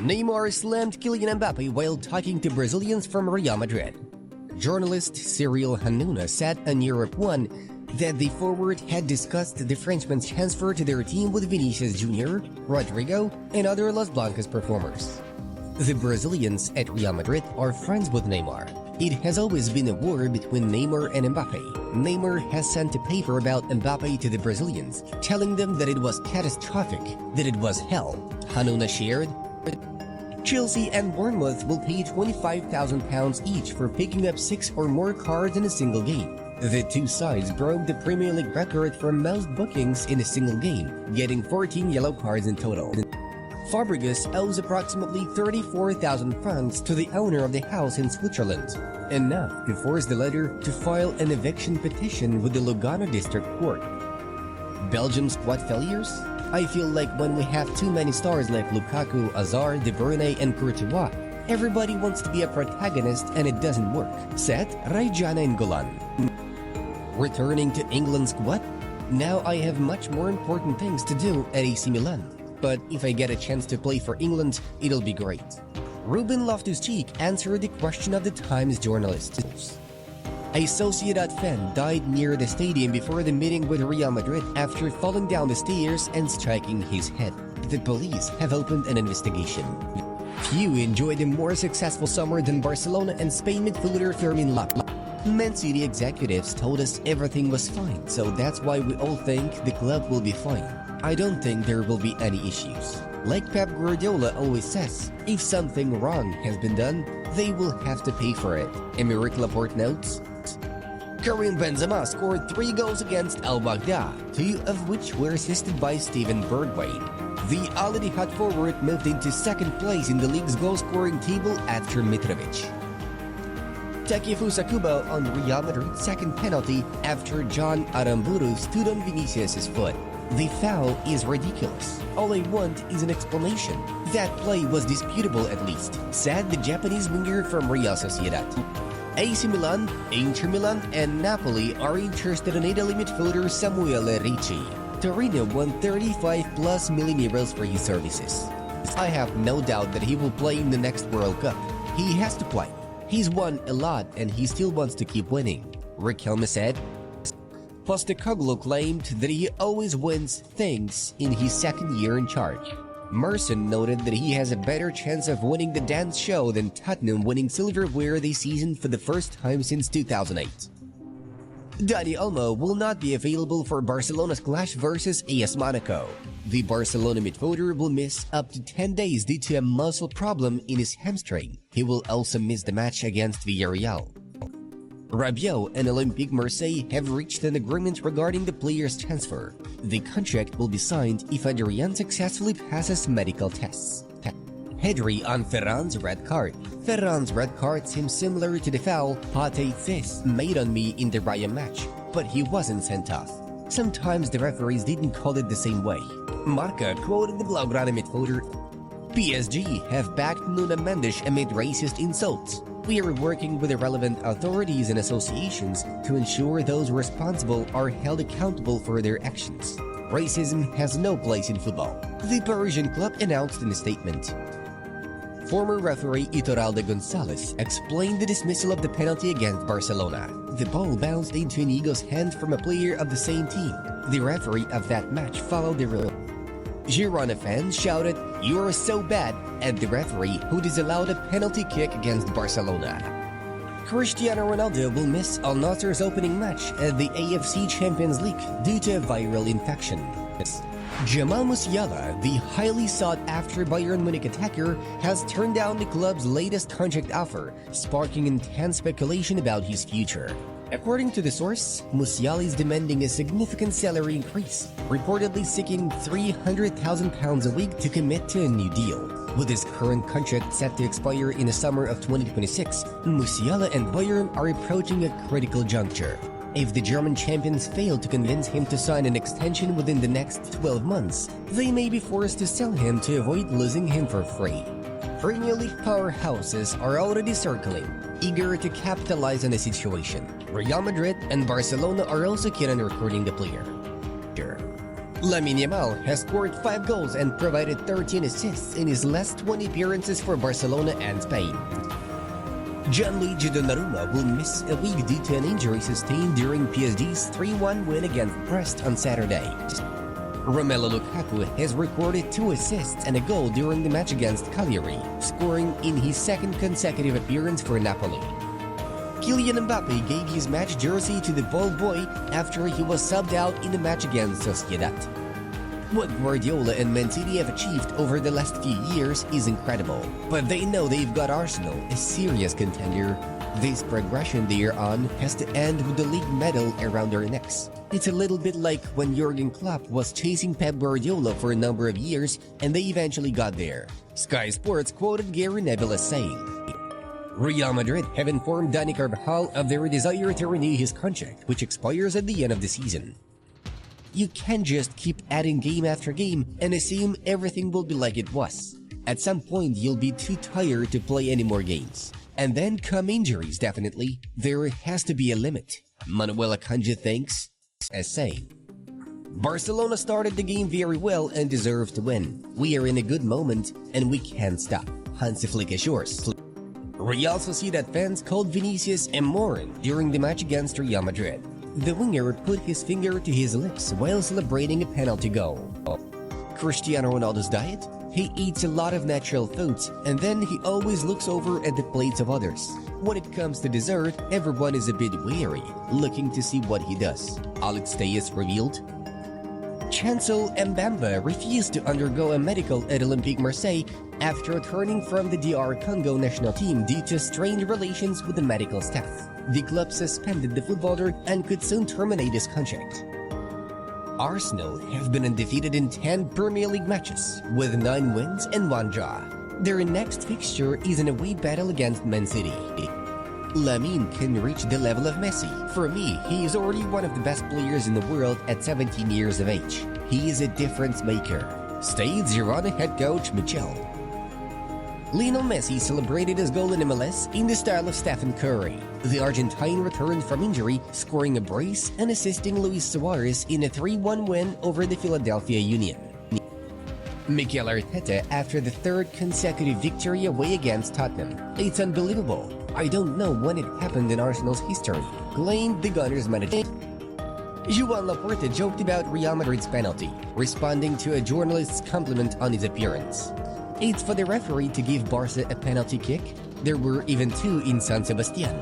Neymar slammed Kylian Mbappe while talking to Brazilians from Real Madrid. Journalist Cyril Hanouna said on Europe 1 that the forward had discussed the Frenchman's transfer to their team with Vinicius Jr., Rodrigo, and other Las Blancas performers. The Brazilians at Real Madrid are friends with Neymar. It has always been a war between Neymar and Mbappe. Neymar has sent a paper about Mbappe to the Brazilians, telling them that it was catastrophic, that it was hell. Hanouna shared, Chelsea and Bournemouth will pay £25,000 each for picking up 6 or more cards in a single game. The two sides broke the Premier League record for most bookings in a single game, getting 14 yellow cards in total. Fabregas owes approximately 34,000 francs to the owner of the house in Switzerland, enough to force the latter to file an eviction petition with the Lugano District Court. Belgium's squad failures? I feel like when we have too many stars like Lukaku, Hazard, De Bruyne, and Courtois, everybody wants to be a protagonist and it doesn't work, said Raijana N'Golan. Returning to England's squad? Now I have much more important things to do at AC Milan. But if I get a chance to play for England, it'll be great. Ruben Loftus-Cheek answered the question of the Times journalists. A Sociedad fan died near the stadium before the meeting with Real Madrid after falling down the stairs and striking his head. The police have opened an investigation. Few enjoyed a more successful summer than Barcelona and Spain midfielder Fermin López. Man City executives told us everything was fine, so that's why we all think the club will be fine. I don't think there will be any issues. Like Pep Guardiola always says, if something wrong has been done, they will have to pay for it. Emerick Laporte notes, Karim Benzema scored 3 goals against Al Baghdad, 2 of which were assisted by Steven Bergwijn. The Al Ittihad forward moved into second place in the league's goal-scoring table after Mitrovic. Takefusa Kubo on Real Madrid's second penalty after John Aramburu stood on Vinicius' foot. The foul is ridiculous. All I want is an explanation. That play was disputable at least, said the Japanese winger from Real Sociedad. AC Milan, Inter Milan, and Napoli are interested in Italy midfielder Samuele Ricci. Torino won 35+ million euros for his services. I have no doubt that he will play in the next World Cup. He has to play. He's won a lot and he still wants to keep winning, Riquelme said. Postecoglou claimed that he always wins things in his second year in charge. Merson noted that he has a better chance of winning the dance show than Tottenham winning silverware this season for the first time since 2008. Dani Olmo will not be available for Barcelona's clash versus AS Monaco. The Barcelona midfielder will miss up to 10 days due to a muscle problem in his hamstring. He will also miss the match against Villarreal. Rabiot and Olympique Marseille have reached an agreement regarding the player's transfer. The contract will be signed if Adrian successfully passes medical tests. Pedri on Ferran's red card. Ferran's red card seems similar to the foul Pate Cis made on me in the Raya match, but he wasn't sent off. Sometimes the referees didn't call it the same way. Marca quoted the Blaugrana midfielder, PSG have backed Nuno Mendes amid racist insults. We are working with the relevant authorities and associations to ensure those responsible are held accountable for their actions. Racism has no place in football, the Parisian club announced in a statement. Former referee Iturralde González explained the dismissal of the penalty against Barcelona. The ball bounced into Inigo's hand from a player of the same team. The referee of that match followed the rule. Girona fans shouted, "You are so bad," at the referee who disallowed a penalty kick against Barcelona. Cristiano Ronaldo will miss Al Nassr's opening match at the AFC Champions League due to a viral infection. Jamal Musiala, the highly sought-after Bayern Munich attacker, has turned down the club's latest contract offer, sparking intense speculation about his future. According to the source, Musiala is demanding a significant salary increase, reportedly seeking £300,000 a week to commit to a new deal. With his current contract set to expire in the summer of 2026, Musiala and Bayern are approaching a critical juncture. If the German champions fail to convince him to sign an extension within the next 12 months, they may be forced to sell him to avoid losing him for free. Premier League powerhouses are already circling, eager to capitalize on the situation. Real Madrid and Barcelona are also keen on recruiting the player. Lamine Yamal has scored 5 goals and provided 13 assists in his last 20 appearances for Barcelona and Spain. Gianluigi Donnarumma will miss a week due to an injury sustained during PSG's 3-1 win against Brest on Saturday. Romelu Lukaku has recorded 2 assists and a goal during the match against Cagliari, scoring in his second consecutive appearance for Napoli. Kylian Mbappe gave his match jersey to the bald boy after he was subbed out in the match against Sociedad. What Guardiola and Man City have achieved over the last few years is incredible, but they know they've got Arsenal, a serious contender. This progression they are on has to end with the league medal around their necks. It's a little bit like when Jurgen Klopp was chasing Pep Guardiola for a number of years and they eventually got there. Sky Sports quoted Gary Neville as saying, Real Madrid have informed Dani Carvajal of their desire to renew his contract, which expires at the end of the season. You can't just keep adding game after game and assume everything will be like it was. At some point, you'll be too tired to play any more games. And then come injuries, definitely. There has to be a limit. Manuel Akanji thinks, as saying, Barcelona started the game very well and deserve to win. We are in a good moment and we can't stop. Hansi Flick assures. Real Sociedad fans called Vinicius a moron during the match against Real Madrid. The winger put his finger to his lips while celebrating a penalty goal. Cristiano Ronaldo's diet? He eats a lot of natural foods and then he always looks over at the plates of others. When it comes to dessert, everyone is a bit wary, looking to see what he does. Alex Telles revealed. Chancel Mbamba refused to undergo a medical at Olympique Marseille after returning from the DR Congo national team due to strained relations with the medical staff. The club suspended the footballer and could soon terminate his contract. Arsenal have been undefeated in 10 Premier League matches, with 9 wins and 1 draw. Their next fixture is an away battle against Man City. Lamine can reach the level of Messi. For me, he is already one of the best players in the world at 17 years of age. He is a difference maker, states Girona head coach Michel. Lionel Messi celebrated his goal in MLS in the style of Stephen Curry. The Argentine returned from injury, scoring a brace and assisting Luis Suarez in a 3-1 win over the Philadelphia Union. Mikel Arteta after the 3rd consecutive victory away against Tottenham. It's unbelievable. I don't know when it happened in Arsenal's history, claimed the Gunners manager. Joan Laporta joked about Real Madrid's penalty, responding to a journalist's compliment on his appearance. It's for the referee to give Barca a penalty kick. There were even 2 in San Sebastian.